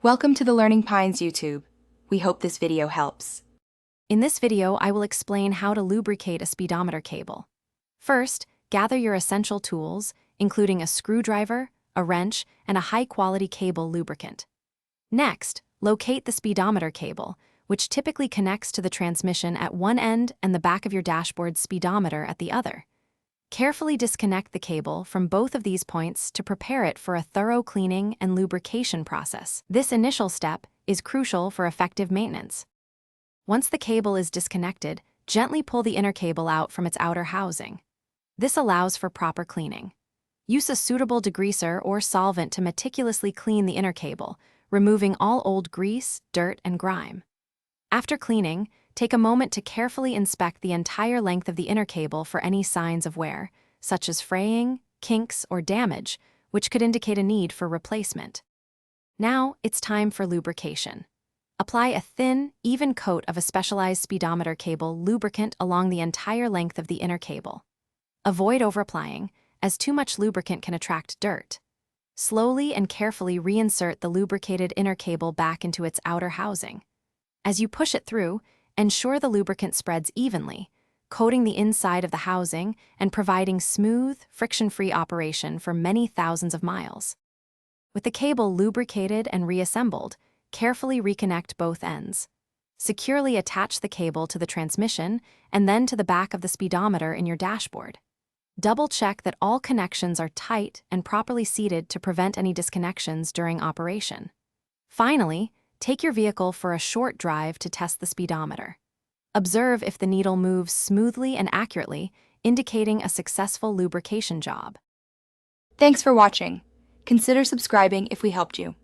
Welcome to the Learning Pines YouTube. We hope this video helps. In this video, I will explain how to lubricate a speedometer cable. First, gather your essential tools, including a screwdriver, a wrench, and a high-quality cable lubricant. Next, locate the speedometer cable, which typically connects to the transmission at one end and the back of your dashboard's speedometer at the other. Carefully disconnect the cable from both of these points to prepare it for a thorough cleaning and lubrication process. This initial step is crucial for effective maintenance. Once the cable is disconnected, gently pull the inner cable out from its outer housing. This allows for proper cleaning. Use a suitable degreaser or solvent to meticulously clean the inner cable, removing all old grease, dirt, and grime. After cleaning, take a moment to carefully inspect the entire length of the inner cable for any signs of wear, such as fraying, kinks, or damage, which could indicate a need for replacement. Now, it's time for lubrication. Apply a thin, even coat of a specialized speedometer cable lubricant along the entire length of the inner cable. Avoid overapplying, as too much lubricant can attract dirt. Slowly and carefully reinsert the lubricated inner cable back into its outer housing. As you push it through, ensure the lubricant spreads evenly, coating the inside of the housing and providing smooth, friction-free operation for many thousands of miles. With the cable lubricated and reassembled, carefully reconnect both ends. Securely attach the cable to the transmission and then to the back of the speedometer in your dashboard. Double-check that all connections are tight and properly seated to prevent any disconnections during operation. Finally, take your vehicle for a short drive to test the speedometer. Observe if the needle moves smoothly and accurately, indicating a successful lubrication job. Thanks for watching. Consider subscribing if we helped you.